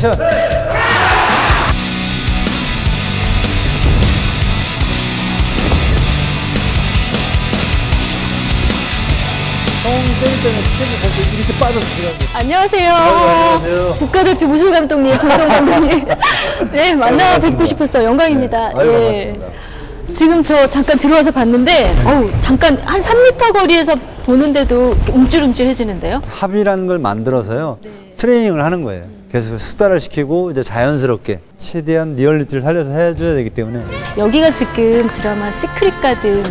액션! 이렇게 빠졌어요. 안녕하세요. 안녕하세요. 국가대표 무술 감독님, 조성 감독님. 네, 만나 뵙고 싶었어요. 영광입니다. 네. 아유, 반갑습니다. 지금 저 잠깐 들어와서 봤는데, 잠깐 한 3m 거리에서 보는데도 움찔움찔해지는데요? 합이라는 걸 만들어서요. 네. 트레이닝을 하는 거예요. 계속 숙달을 시키고 이제 자연스럽게 최대한 리얼리티를 살려서 해줘야 되기 때문에. 여기가 지금 드라마 시크릿 가든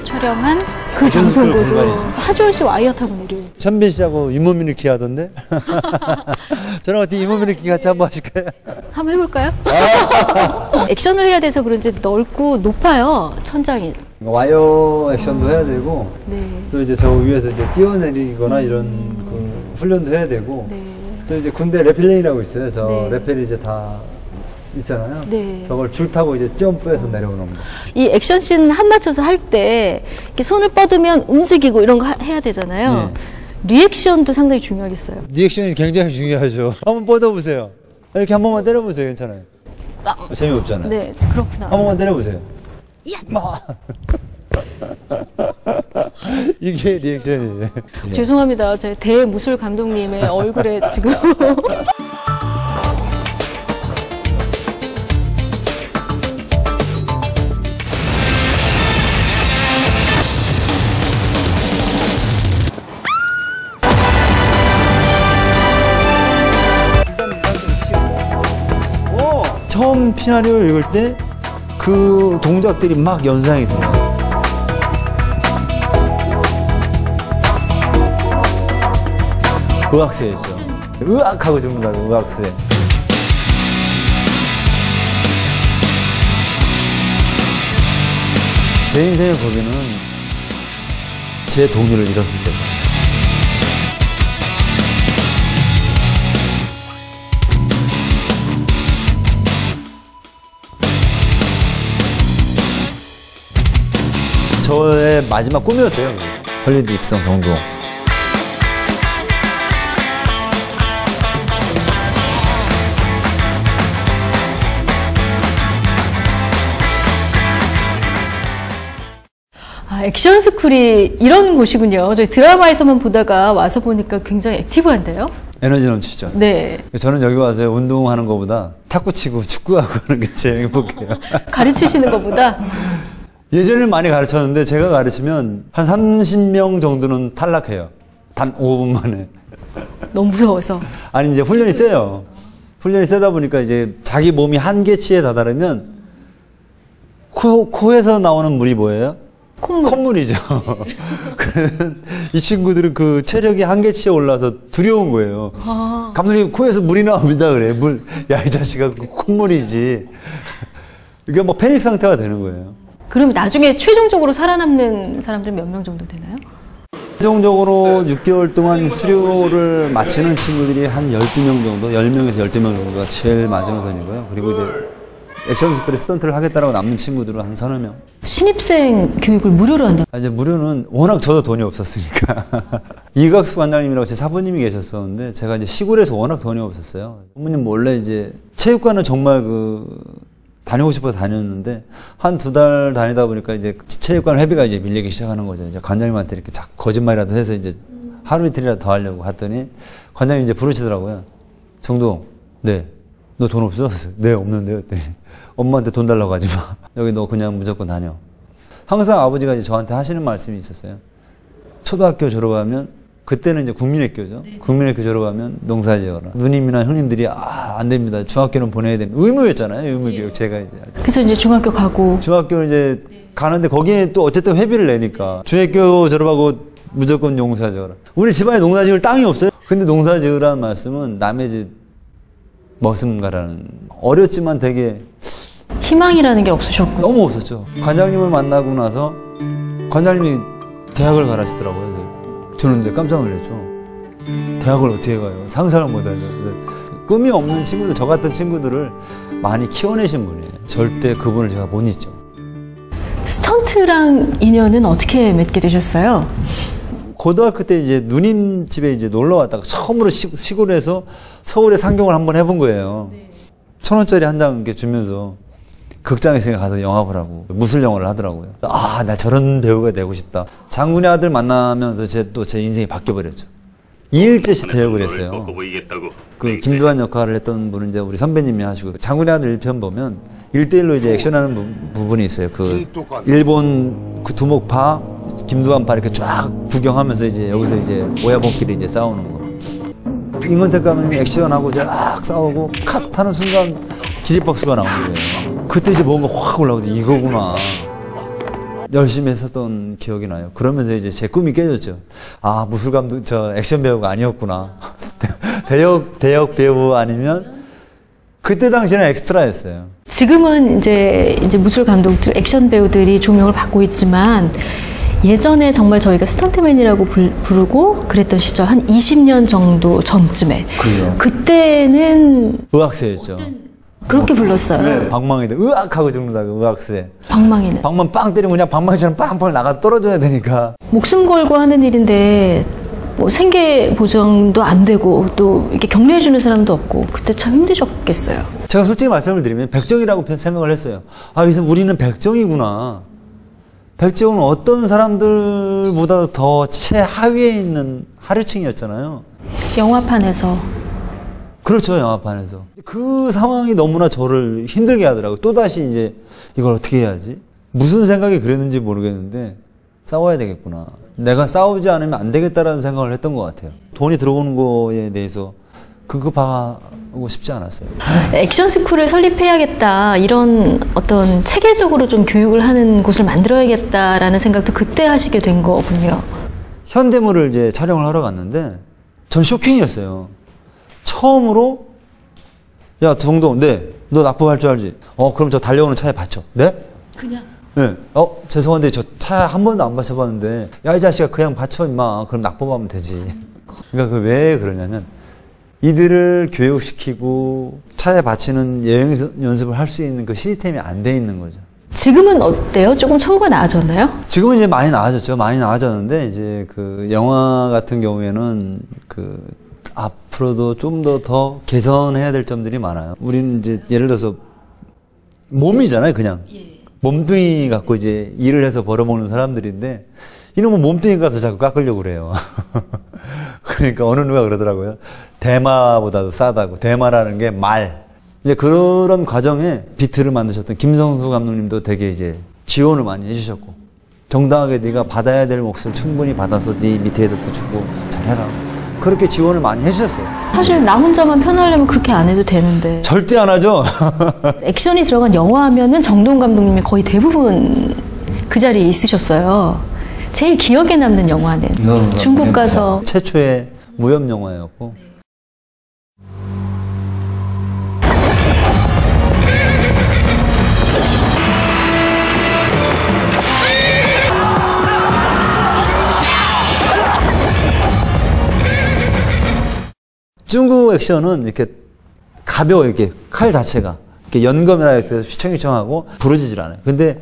촬영한 그 장소인 거죠. 공간이에요. 하지원 씨 와이어 타고 내려. 천빈 씨하고 잇몸 일으키기 하던데? 저랑 어떻게 잇몸 일으키기 같이 한번 하실까요? 한번 해볼까요? 액션을 해야 돼서 그런지 넓고 높아요, 천장이. 와이어 액션도 해야 되고, 네. 또 이제 저 위에서 이제 뛰어내리거나 이런 그 훈련도 해야 되고, 네. 또 이제 군대 레펠링이라고 있어요. 저 네. 레펠이 이제 다 있잖아요. 네. 저걸 줄 타고 이제 점프해서 내려오는 겁니다. 이 액션씬 한 맞춰서 할 때 이렇게 손을 뻗으면 움직이고 이런 거 해야 되잖아요. 네. 리액션도 상당히 중요하겠어요. 리액션이 굉장히 중요하죠. 한번 뻗어보세요. 이렇게 한 번만 때려보세요. 괜찮아요. 재미없잖아요. 네, 그렇구나. 한 번만 때려보세요. 이게 리액션이에요. 죄송합니다. 제 대무술 감독님의 얼굴에 지금 처음 시나리오를 읽을 때 그 동작들이 막 연상이 돼요. 의학세였죠. 의학하고 죽는다고, 의학세. 제 인생의 고비는 제 동료를 잃었을 때죠. 저의 마지막 꿈이었어요. 헐리우드 입성 정도. 액션 스쿨이 이런 곳이군요. 저희 드라마에서만 보다가 와서 보니까 굉장히 액티브한데요? 에너지 넘치죠. 네. 저는 여기 와서 운동하는 것보다 탁구 치고 축구하고 하는 게 제일 행복해요. 가르치시는 것보다 예전에는 많이 가르쳤는데 제가 가르치면 한 30명 정도는 탈락해요. 단 5분 만에. 너무 무서워서. 아니 이제 훈련이 세요. 훈련이 세다 보니까 이제 자기 몸이 한계치에 다다르면 코에서 나오는 물이 뭐예요? 콧물. 콧물이죠. 이 친구들은 그 체력이 한계치에 올라서 두려운 거예요. 감독님 코에서 물이 나옵니다 그래. 야 이 자식아 콧물이지. 이게 뭐 패닉 상태가 되는 거예요. 그럼 나중에 최종적으로 살아남는 사람들 몇 명 정도 되나요? 최종적으로 6개월 동안 수료를 마치는 친구들이 한 12명 정도, 10명에서 12명 정도가 제일 마지노선이고요. 그리고 이제 액션 스쿨에 스턴트를 하겠다라고 남는 친구들은 한 서너 명. 신입생 교육을 무료로 한다. 이제 무료는 워낙 저도 돈이 없었으니까. 이각수 관장님이라고 제 사부님이 계셨었는데 제가 이제 시골에서 워낙 돈이 없었어요. 부모님 몰래 이제 체육관은 정말 다니고 싶어서 다녔는데 한 2달 다니다 보니까 이제 체육관 회비가 이제 밀리기 시작하는 거죠. 이제 관장님한테 이렇게 거짓말이라도 해서 이제 하루 이틀이라도 더 하려고 했더니 관장님이 이제 부르시더라고요. 정동, 네. 너 돈 없어? 네, 없는데요. 그랬더니 엄마한테 돈 달라고 하지 마. 여기 너 그냥 무조건 다녀. 항상 아버지가 이제 저한테 하시는 말씀이 있었어요. 초등학교 졸업하면 그때는 이제 국민학교죠. 네. 국민학교 졸업하면 농사 지어라. 누님이나 형님들이 안 됩니다. 중학교는 보내야 되는 의무였잖아요. 의무교육. 네. 제가 이제 그래서 이제 중학교 가고 중학교는 이제 가는데 거기에 또 어쨌든 회비를 내니까 중학교 졸업하고 무조건 농사 지어라. 우리 집안에 농사 지을 땅이 없어요. 근데 농사 지으라는 말씀은 남의 집 머슴가라는 어렸지만 되게 희망이라는 게 없으셨고 너무 없었죠. 관장님을 만나고 나서 관장님이 대학을 가라시더라고요. 저는 이제 깜짝 놀랐죠. 대학을 어떻게 가요? 상상을 못하죠. 꿈이 없는 친구들, 저 같은 친구들을 많이 키워내신 분이에요. 절대 그분을 제가 못 잊죠. 스턴트랑 인연은 어떻게 맺게 되셨어요? 고등학교 때 이제 누님 집에 이제 놀러 왔다가 처음으로 시골에서 서울에 상경을 한번 해본 거예요. 1,000원짜리 한 장 이렇게 주면서 극장에 가서 영화 보라고 무술 영화를 하더라고요. 아, 나 저런 배우가 되고 싶다. 장군의 아들 만나면서 제 인생이 바뀌어버렸죠. 2일째씩 대역을 했어요. 그 김두한 역할을 했던 분은 이제 우리 선배님이 하시고, 장군의 아들 1편 보면 1대1로 이제 액션하는 부분이 있어요. 그 일본 그 두목파, 김두한파 이렇게 쫙 구경하면서 이제 여기서 이제 오야봉끼리 이제 싸우는 거. 임권택 감독님이 액션하고 쫙 싸우고 컷 하는 순간 기립박수가 나오는 거예요. 그때 이제 뭔가 확 올라오더니 이거구나. 열심히 했었던 기억이 나요. 그러면서 이제 제 꿈이 깨졌죠. 아, 무술 감독, 액션 배우가 아니었구나. 대역 배우 아니면, 그때 당시에는 엑스트라였어요. 지금은 이제 무술 감독들, 액션 배우들이 조명을 받고 있지만, 예전에 정말 저희가 스턴트맨이라고 부르고 그랬던 시절, 한 20년 정도 전쯤에. 그래요. 그때는. 의학세였죠. 그렇게 불렀어요. 네. 방망이들 으악 하고 죽는다고, 의학세. 방망이는. 방망 빵 때리면 그냥 방망이처럼 빵빵 나가 떨어져야 되니까. 목숨 걸고 하는 일인데, 뭐 생계 보장도 안 되고, 또 이렇게 격려해주는 사람도 없고, 그때 참 힘드셨겠어요. 제가 솔직히 말씀을 드리면 백정이라고 생각을 했어요. 아, 그래서 우리는 백정이구나. 백정은 어떤 사람들보다 더 최하위에 있는 하류층이었잖아요. 영화판에서. 그렇죠, 영화판에서. 그 상황이 너무나 저를 힘들게 하더라고요. 또다시 이제 이걸 어떻게 해야지? 무슨 생각이 그랬는지 모르겠는데 싸워야 되겠구나. 내가 싸우지 않으면 안 되겠다라는 생각을 했던 것 같아요. 돈이 들어오는 거에 대해서 급급하고 싶지 않았어요. 액션 스쿨을 설립해야겠다, 이런 어떤 체계적으로 좀 교육을 하는 곳을 만들어야겠다라는 생각도 그때 하시게 된 거군요. 현대물을 이제 촬영을 하러 갔는데 전 쇼킹이었어요. 처음으로, 야, 두성동, 네, 너 납법할 줄 알지? 그럼 저 달려오는 차에 받쳐. 네? 그냥? 네. 죄송한데 저 차 한 번도 안 받쳐봤는데, 야, 이 자식아, 그냥 받쳐, 임마. 그럼 납법하면 되지. 그러니까 왜 그러냐면, 이들을 교육시키고 차에 받치는 여행 연습을 할 수 있는 그 시스템이 안 돼 있는 거죠. 지금은 어때요? 조금 처우가 나아졌나요? 지금은 이제 많이 나아졌죠. 많이 나아졌는데, 이제 그 영화 같은 경우에는 앞으로도 좀 더 개선해야 될 점들이 많아요. 우리는 이제 예를 들어서 몸이잖아요, 그냥. 몸뚱이 갖고 이제 일을 해서 벌어먹는 사람들인데, 이놈은 몸뚱이 값을 자꾸 깎으려고 그래요. 그러니까 어느 누가 그러더라고요. 대마보다도 싸다고. 대마라는 게 말. 이제 그런 과정에 비트를 만드셨던 김성수 감독님도 되게 이제 지원을 많이 해주셨고, 정당하게 네가 받아야 될 몫을 충분히 받아서 네 밑에 애들도 주고 잘해라. 그렇게 지원을 많이 해주셨어요. 사실 나 혼자만 편하려면 그렇게 안 해도 되는데. 절대 안 하죠. 액션이 들어간 영화 하면은 정동 감독님이 거의 대부분 그 자리에 있으셨어요. 제일 기억에 남는 영화는 중국 가서. 최초의 무협 영화였고. 중국 액션은 이렇게 가벼워, 이렇게 칼 자체가 이렇게 연검이라 해서 휘청휘청하고 부러지질 않아요. 근데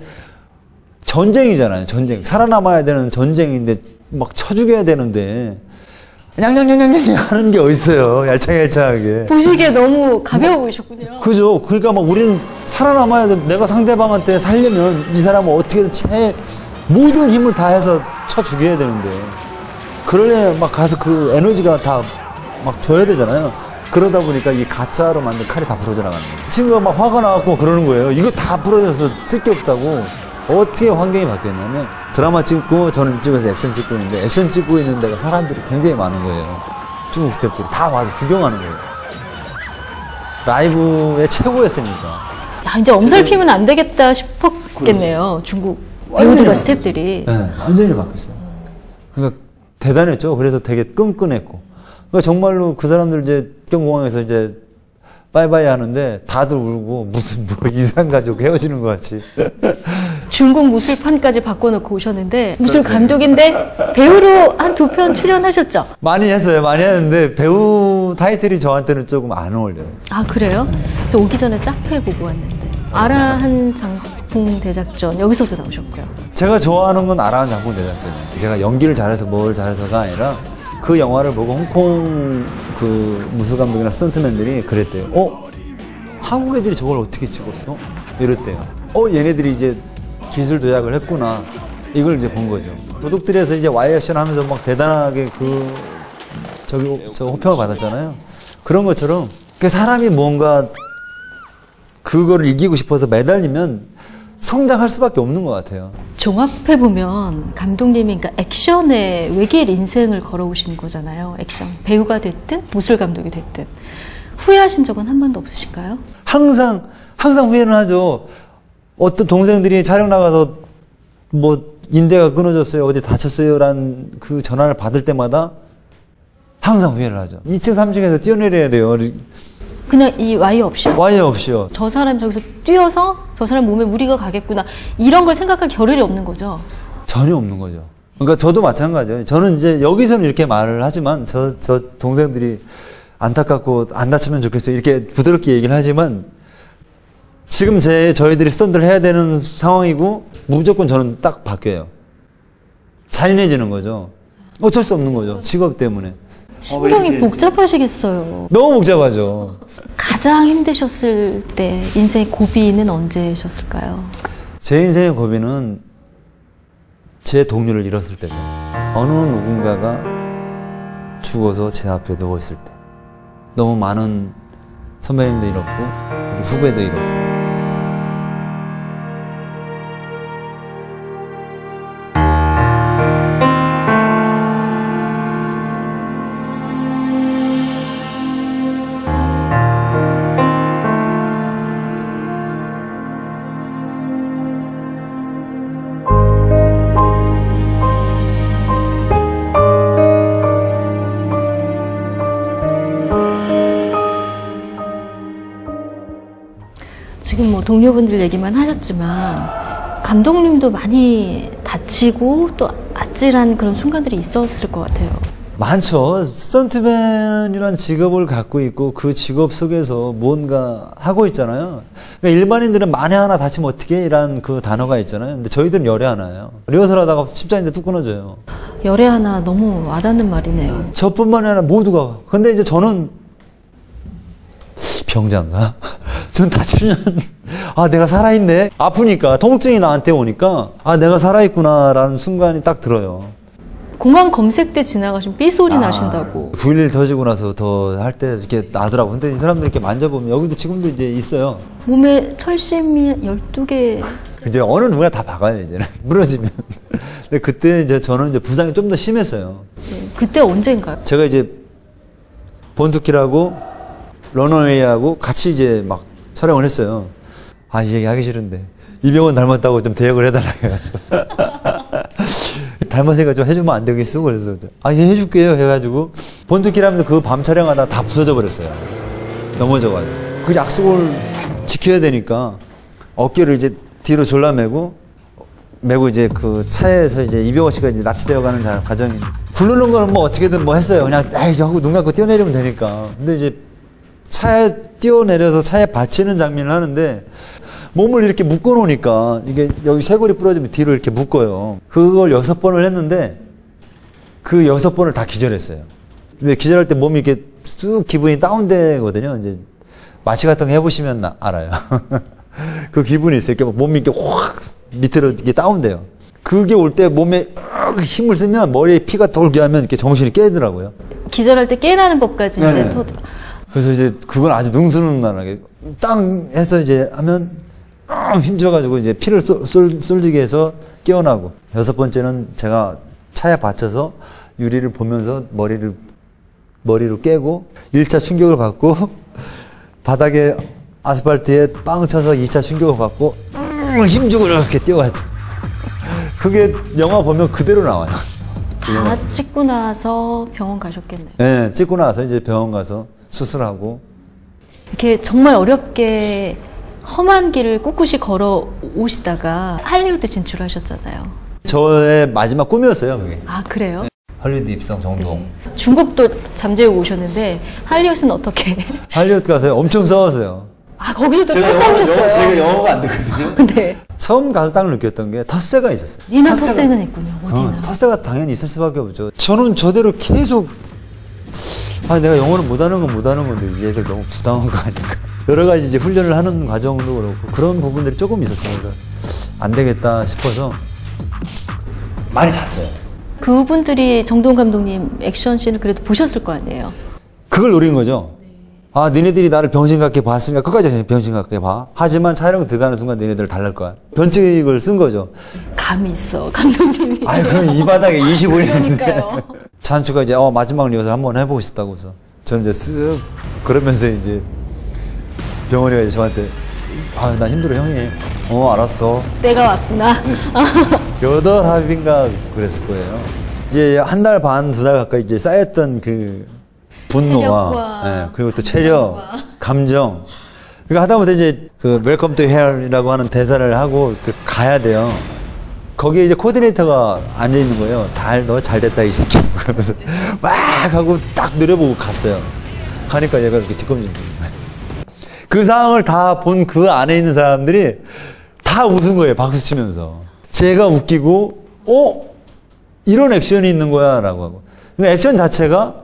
전쟁이잖아요, 전쟁. 살아남아야 되는 전쟁인데 막 쳐 죽여야 되는데 냥냥냥냥냥 하는 게 어딨어요, 얄창얄창하게. 보시기에 너무 가벼워 보이셨군요. 그죠. 그러니까 막 우리는 살아남아야 돼. 내가 상대방한테 살려면 이 사람은 어떻게든 모든 힘을 다해서 쳐 죽여야 되는데, 그러려면 막 가서 그 에너지가 다 막 줘야 되잖아요. 그러다 보니까 이 가짜로 만든 칼이 다 부러져 나가는 거예요. 친구가 막 화가 나갖고 그러는 거예요. 이거 다 부러져서 쓸 게 없다고. 어떻게 환경이 바뀌었냐면, 드라마 찍고 저는 이쪽에서 액션 찍고 있는데, 액션 찍고 있는 데가 사람들이 굉장히 많은 거예요. 중국 스태프들이 다 와서 구경하는 거예요. 라이브의 최고였으니까. 야, 이제 엄살피면 안 되겠다 싶었겠네요. 중국 배우들과 스태프들이. 네, 완전히 바뀌었어요. 그러니까 대단했죠. 그래서 되게 끈끈했고. 그러니까 정말로 그 사람들 이제 경공항에서 이제 빠이빠이 하는데 다들 울고 무슨 이산가족 헤어지는 것 같이. 중국 무술판까지 바꿔놓고 오셨는데, 무술 감독인데 배우로 한 2편 출연하셨죠? 많이 했어요. 많이 했는데 배우 타이틀이 저한테는 조금 안 어울려요. 아, 그래요? 저 오기 전에 짝패 보고 왔는데. 아라 한 장군. 작품 대작전 여기서도 나오셨고요. 제가 좋아하는 건 아라한 작품 대작전이에요. 제가 연기를 잘해서 뭘 잘해서가 아니라 그 영화를 보고 홍콩 그 무술 감독이나 스턴트맨들이 그랬대요. 한국 애들이 저걸 어떻게 찍었어? 이랬대요. 얘네들이 이제 기술 도약을 했구나. 이걸 이제 본 거죠. 도둑들에서 이제 와이 액션 하면서 막 대단하게 저 호평을 받았잖아요. 그런 것처럼 그 사람이 뭔가 그거를 이기고 싶어서 매달리면 성장할 수밖에 없는 것 같아요. 종합해보면 감독님이 그러니까 액션에 외길 인생을 걸어오신 거잖아요. 액션. 배우가 됐든 무술 감독이 됐든. 후회하신 적은 한 번도 없으신가요? 항상 후회는 하죠. 어떤 동생들이 촬영 나가서 뭐 인대가 끊어졌어요, 어디 다쳤어요라는 그 전화를 받을 때마다 항상 후회를 하죠. 2층, 3층에서 뛰어내려야 돼요. 그냥 이 와이어 없이요? 와이어 없이요. 저 사람이 저기서 뛰어서 저 사람 몸에 무리가 가겠구나. 이런 걸 생각할 겨를이 없는 거죠? 전혀 없는 거죠. 그러니까 저도 마찬가지예요. 저는 이제 여기서는 이렇게 말을 하지만 저 동생들이 안타깝고 안 다치면 좋겠어요. 이렇게 부드럽게 얘기를 하지만 지금 저희들이 스턴트를 해야 되는 상황이고 무조건 저는 딱 바뀌어요. 잔인해지는 거죠. 어쩔 수 없는 거죠. 직업 때문에. 신경이 복잡하시겠어요. 너무 복잡하죠. 가장 힘드셨을 때 인생의 고비는 언제셨을까요? 제 인생의 고비는 제 동료를 잃었을 때죠. 어느 누군가가 죽어서 제 앞에 누워있을 때. 너무 많은 선배님도 잃었고 후배도 잃었고. 지금 뭐 동료분들 얘기만 하셨지만 감독님도 많이 다치고 또 아찔한 그런 순간들이 있었을 것 같아요. 많죠. 스턴트맨이란 직업을 갖고 있고 그 직업 속에서 무언가 하고 있잖아요. 그러니까 일반인들은 만에 하나 다치면 어떻게 이란 그 단어가 있잖아요. 근데 저희들은 열에 하나예요. 리허설 하다가 십자인데 뚝 끊어져요. 열에 하나 너무 와닿는 말이네요. 저뿐만이 아니라 모두가. 근데 이제 저는 병자인가? 전 다치면 내가 살아있네. 아프니까 통증이 나한테 오니까 내가 살아있구나라는 순간이 딱 들어요. 공항 검색 때 지나가시면 삐소리 나신다고. 9.11 터지고 나서 더 할 때 이렇게 나더라고. 근데 이 사람들 이렇게 만져보면 여기도 지금도 이제 있어요. 몸에 철심이 12개. 이제 어느 누구나 다 박아요, 이제는. 무너지면. 근데 그때 이제 저는 이제 부상이 좀 더 심했어요. 네. 그때 언제인가요? 제가 이제 본투키라고 런어웨이하고 같이 이제 막 촬영을 했어요. 이 얘기 하기 싫은데. 이병헌 닮았다고 좀 대역을 해달라고 해가지고. 닮았으니까 좀 해주면 안 되겠어? 그래서, 예, 해줄게요. 해가지고. 본투키라면서 그 밤 촬영하다가 다 부서져 버렸어요. 넘어져가지고. 그 약속을 지켜야 되니까 어깨를 이제 뒤로 졸라매고, 메고 이제 그 차에서 이제 이병헌 씨가 이제 납치되어 가는 과정이. 굴르는 거는 뭐 어떻게든 뭐 했어요. 그냥, 하고 눈 감고 뛰어내리면 되니까. 근데 이제 차에 뛰어내려서 차에 받치는 장면을 하는데 몸을 이렇게 묶어 놓으니까 이게 여기 쇄골이 부러지면 뒤로 이렇게 묶어요. 그걸 6번을 했는데 그 6번을 다 기절했어요. 근데 기절할 때 몸이 이렇게 쑥 기분이 다운되거든요. 이제 마취 같은 거 해보시면 알아요. 그 기분이 있어요. 이렇게 몸이 이렇게 확 밑으로 이렇게 다운돼요. 그게 올 때 몸에 힘을 쓰면 머리에 피가 돌게 하면 이렇게 정신이 깨더라고요. 기절할 때 깨나는 법까지 이제 그래서 이제 그건 아주 능수능란하게 땅 해서 이제 하면 힘줘가지고 이제 피를 쏠리게 해서 깨어나고 6번째는 제가 차에 받쳐서 유리를 보면서 머리로 깨고 1차 충격을 받고 바닥에 아스팔트에 빵 쳐서 2차 충격을 받고 힘주고 이렇게 뛰어가죠. 그게 영화 보면 그대로 나와요. 다 찍고 나서 병원 가셨겠네요. 네, 찍고 나서 이제 병원 가서 수술하고. 이렇게 정말 어렵게 험한 길을 꿋꿋이 걸어 오시다가 할리우드 진출하셨잖아요. 저의 마지막 꿈이었어요, 그게. 그래요? 네. 할리우드 입성 정동. 네. 중국도 잠재우고 오셨는데 할리우드는 어떻게? 할리우드 가서 엄청 싸웠어요. 거기서도 또 싸우셨어요? 제가 영어가 안 되거든요. 네. 처음 가서 딱 느꼈던 게 텃세가 있었어요. 니나 텃세는 있군요. 어디나. 텃세가 당연히 있을 수밖에 없죠. 저는 저대로 계속 내가 영어를 못하는 건 못하는 건데 얘들 너무 부당한 거 아닌가. 여러 가지 이제 훈련을 하는 과정도 그렇고 그런 부분들이 조금 있었어요. 그래서 안 되겠다 싶어서 많이 잤어요. 그분들이 정동 감독님 액션씬을 그래도 보셨을 거 아니에요. 그걸 노린 거죠. 니네들이 나를 병신 같게 봤으니까 끝까지 병신 같게 봐. 하지만 촬영 들어가는 순간 니네들 달랄 거야. 변칙을 쓴 거죠. 감이 있어, 감독님이. 그럼 이 바닥에 25년인데. 그러니까요. 찬추가 이제 마지막 리허설 한번 해보고 싶다고 해서 저는 이제 쓱 그러면서 이제 병원이가 이제 저한테 나 힘들어 형이. 알았어. 때가 왔구나. 8합인가 그랬을 거예요. 이제 한 달 반, 2달 가까이 이제 쌓였던 그 분노와 그리고 또 체력, 감정. 그러니까 하다못해 이제 그 웰컴 투 헬이라고 하는 대사를 하고 가야 돼요. 거기에 이제 코디네이터가 앉아 있는 거예요. 너 잘 됐다 이 새끼. 그러면서 막 하고 딱 노려보고 갔어요. 가니까 얘가 이렇게 뒷검질. 그 상황을 다 본 그 안에 있는 사람들이 다 웃은 거예요. 박수 치면서. 제가 웃기고, 이런 액션이 있는 거야 라고 하고. 그러니까 액션 자체가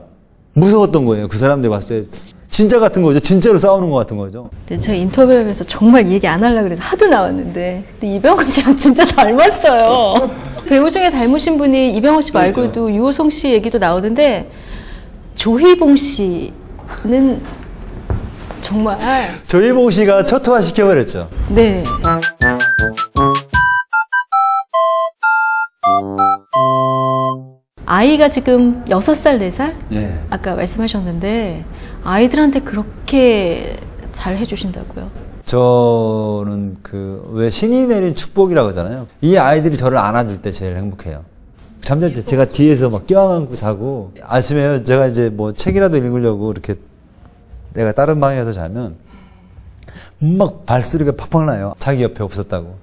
무서웠던 거예요. 그 사람들이 봤을 때. 진짜 같은 거죠. 진짜로 싸우는 것 같은 거죠. 근데 제가 인터뷰하면서 정말 얘기 안 하려고 그래서 하도 나왔는데 근데 이병헌 씨랑 진짜 닮았어요. 배우 중에 닮으신 분이 이병헌 씨 말고도 유호성 씨 얘기도 나오는데 조희봉 씨는 정말 조희봉 씨가 초토화 시켜버렸죠. 네. 아이가 지금 6살, 4살? 예. 아까 말씀하셨는데 아이들한테 그렇게 잘 해주신다고요? 저는 왜 신이 내린 축복이라고 하잖아요. 이 아이들이 저를 안아줄 때 제일 행복해요. 잠잘 때 제가 뒤에서 막 껴안고 자고 아침에 제가 이제 뭐 책이라도 읽으려고 이렇게 내가 다른 방에 가서 자면 막 발소리가 팍팍 나요. 자기 옆에 없었다고.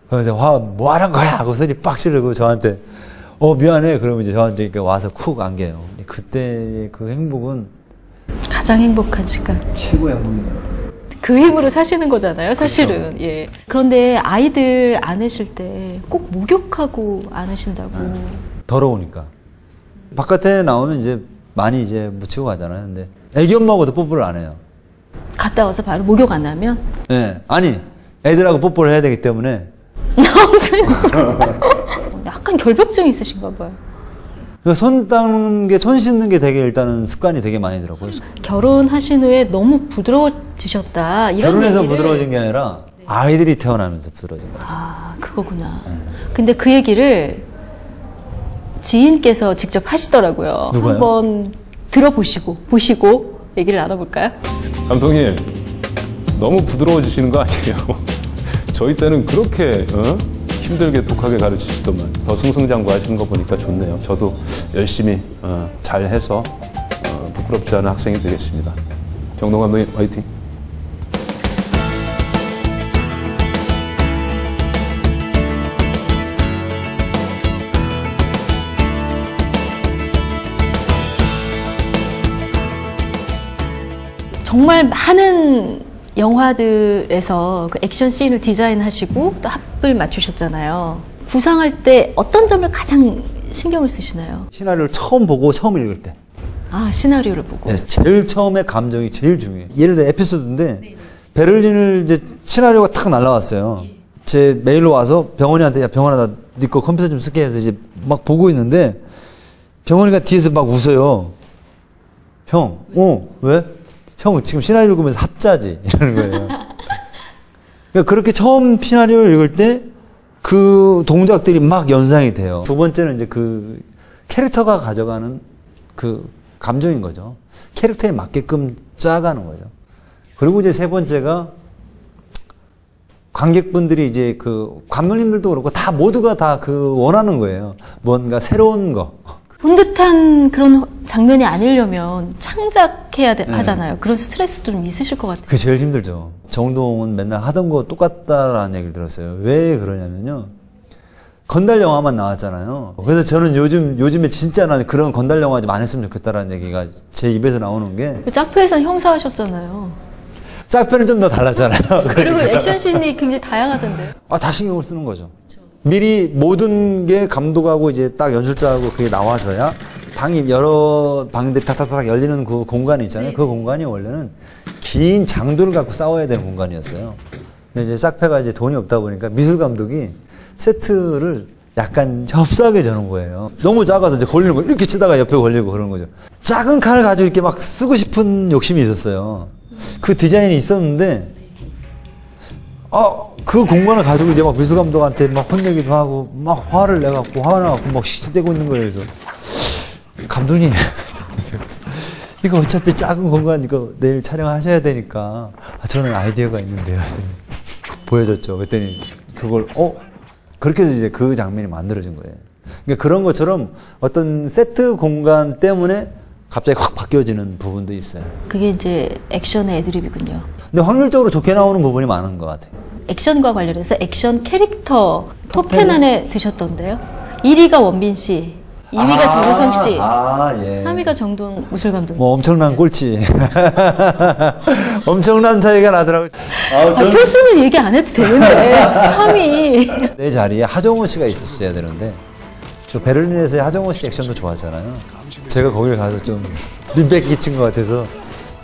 그래서 뭐 하는 거야? 하고 소리 빡 지르고 저한테 미안해. 그러면 이제 저한테 이렇게 와서 쿡 안겨요. 그때의 그 행복은 가장 행복한 시간. 최고의 행복입니다. 그 힘으로 사시는 거잖아요, 사실은. 그렇죠. 예. 그런데 아이들 안으실 때 꼭 목욕하고 안으신다고. 더러우니까. 바깥에 나오면 이제 많이 이제 묻히고 가잖아요. 근데 애기 엄마하고도 뽀뽀를 안 해요. 갔다 와서 바로 목욕 안 하면? 네. 아니, 애들하고 뽀뽀를 해야 되기 때문에. 약간 결벽증이 있으신가 봐요. 손 닦는 게, 손 씻는 게 되게 일단은 습관이 되게 많이 들었고요. 결혼하신 후에 너무 부드러워지셨다. 이런 결혼해서 얘기를... 부드러워진 게 아니라 아이들이 태어나면서 부드러워진 거예요. 그거구나. 근데 그 얘기를 지인께서 직접 하시더라고요. 누가요? 한번 보시고 얘기를 나눠볼까요? 감독님, 너무 부드러워지시는 거 아니에요? 저희 때는 그렇게 힘들게 독하게 가르치시더만 더 승승장구하시는 거 보니까 좋네요. 저도 열심히 잘해서 부끄럽지 않은 학생이 되겠습니다. 정동 감독님 화이팅! 정말 많은 영화들에서 그 액션 씬을 디자인하시고 또 합을 맞추셨잖아요. 구상할 때 어떤 점을 가장 신경을 쓰시나요? 시나리오를 처음 보고 처음 읽을 때. 시나리오를 보고. 네, 제일 처음에 감정이 제일 중요해요. 예를 들어 에피소드인데 베를린을 이제 시나리오가 탁 날라왔어요. 제 메일로 와서 병원이한테 야 병원아 나 네 거 컴퓨터 좀 쓸게 해서 이제 막 보고 있는데 병원이가 뒤에서 막 웃어요. 형, 왜? 형 지금 시나리오 읽으면서 합자지 이러는 거예요. 그러니까 그렇게 처음 시나리오를 읽을 때 그 동작들이 막 연상이 돼요. 두 번째는 이제 그 캐릭터가 가져가는 그 감정인 거죠. 캐릭터에 맞게끔 짜가는 거죠. 그리고 이제 세 번째가 관객분들이 이제 그 감독님들도 그렇고 다 모두가 다 그 원하는 거예요. 뭔가 새로운 거. 본 듯한 그런 장면이 아니려면 창작해야 하잖아요. 그런 스트레스도 좀 있으실 것 같아요. 그게 제일 힘들죠. 정동은 맨날 하던 거 똑같다라는 얘기를 들었어요. 왜 그러냐면요. 건달 영화만 나왔잖아요. 그래서 저는 요즘에 진짜 나는 그런 건달 영화 좀 안 했으면 좋겠다라는 얘기가 제 입에서 나오는 게. 짝표에서는 형사 하셨잖아요. 짝편은 좀 더 달랐잖아요. 그리고 액션씬이 굉장히 다양하던데요. 다 신경을 쓰는 거죠. 미리 모든 게 감독하고 이제 딱 연출자하고 그게 나와줘야 방이 여러 방들이 탁탁탁 열리는 그 공간이 있잖아요. 그 공간이 원래는 긴 장도를 갖고 싸워야 되는 공간이었어요. 근데 이제 짝패가 이제 돈이 없다 보니까 미술 감독이 세트를 약간 협소하게 저는 거예요. 너무 작아서 이제 걸리는 거 이렇게 치다가 옆에 걸리고 그러는 거죠. 작은 칼을 가지고 이렇게 막 쓰고 싶은 욕심이 있었어요. 그 디자인이 있었는데, 그 공간을 가지고 이제 막 미술 감독한테 막 혼내기도 하고, 막 화를 내갖고, 화나갖고 막 씩씩대고 있는 거예요. 그래서, 감독님, 이거 어차피 작은 공간 이거 내일 촬영하셔야 되니까, 저는 아이디어가 있는데요. 보여줬죠. 그랬더니, 그걸, 그렇게 해서 이제 그 장면이 만들어진 거예요. 그러니까 그런 것처럼 어떤 세트 공간 때문에 갑자기 확 바뀌어지는 부분도 있어요. 그게 이제 액션의 애드립이군요. 근데 확률적으로 좋게 나오는 부분이 많은 것 같아요. 액션과 관련해서 액션 캐릭터 톱10 안에 드셨던데요. 1위가 원빈 씨, 2위가 정우성 씨, 예. 3위가 정동 무술감독님. 뭐 엄청난 꼴찌. 엄청난 차이가 나더라고요. 표수는 얘기 안 해도 되는데 3위. 내 자리에 하정우 씨가 있었어야 되는데 저 베를린에서의 하정우 씨 액션도 좋았잖아요. 제가 거기를 가서 좀 민폐 끼친 것 같아서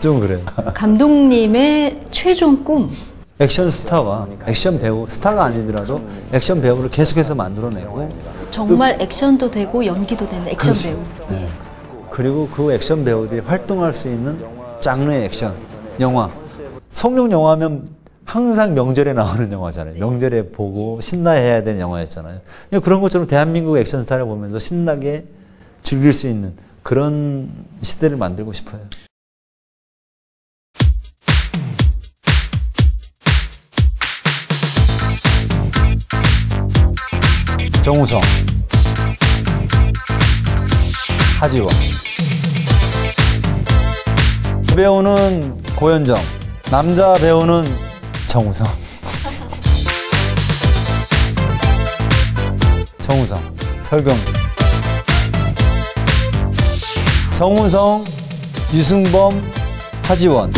좀 그래요. 감독님의 최종 꿈. 액션 스타와 액션 배우, 스타가 아니더라도 액션 배우를 계속해서 만들어내고 정말 액션도 되고 연기도 되는 액션 그렇죠. 배우. 네. 그리고 그 액션 배우들이 활동할 수 있는 장르의 액션 영화. 성룡 영화면 항상 명절에 나오는 영화잖아요. 명절에 보고 신나해야 되는 영화였잖아요. 그런 것처럼 대한민국 액션 스타를 보면서 신나게 즐길 수 있는 그런 시대를 만들고 싶어요. 정우성, 하지원. 배우는 고현정, 남자 배우는 정우성. 정우성, 설경구. 정우성, 유승범, 하지원.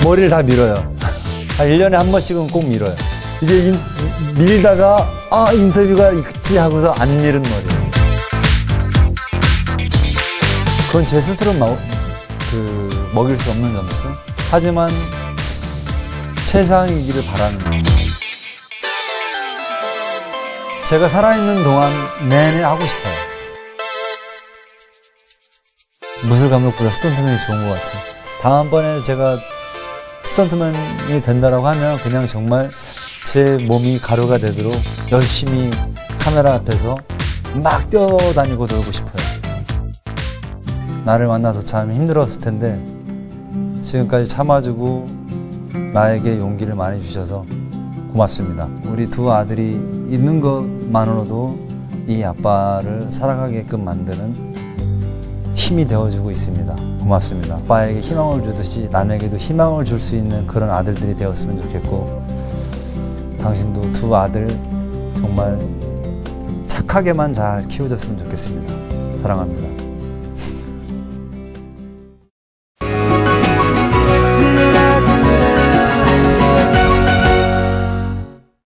머리를 다 밀어요. 한 1년에 한 번씩은 꼭 밀어요. 이게 밀다가 인터뷰가 있지 하고서 안 밀은 머리. 그건 제 스스로 먹일 수 없는 점수. 하지만 최상이기를 바라는 거. 제가 살아있는 동안 내내 하고 싶어요. 무술 감독보다 스턴트맨이 좋은 것 같아요. 다음번에 제가 스턴트맨이 된다라고 하면 그냥 정말 제 몸이 가루가 되도록 열심히 카메라 앞에서 막 뛰어다니고 놀고 싶어요. 나를 만나서 참 힘들었을 텐데 지금까지 참아주고 나에게 용기를 많이 주셔서 고맙습니다. 우리 두 아들이 있는 것만으로도 이 아빠를 살아가게끔 만드는 힘이 되어주고 있습니다. 고맙습니다. 아빠에게 희망을 주듯이 남에게도 희망을 줄 수 있는 그런 아들들이 되었으면 좋겠고 당신도 두 아들 정말 착하게만 잘 키워줬으면 좋겠습니다. 사랑합니다.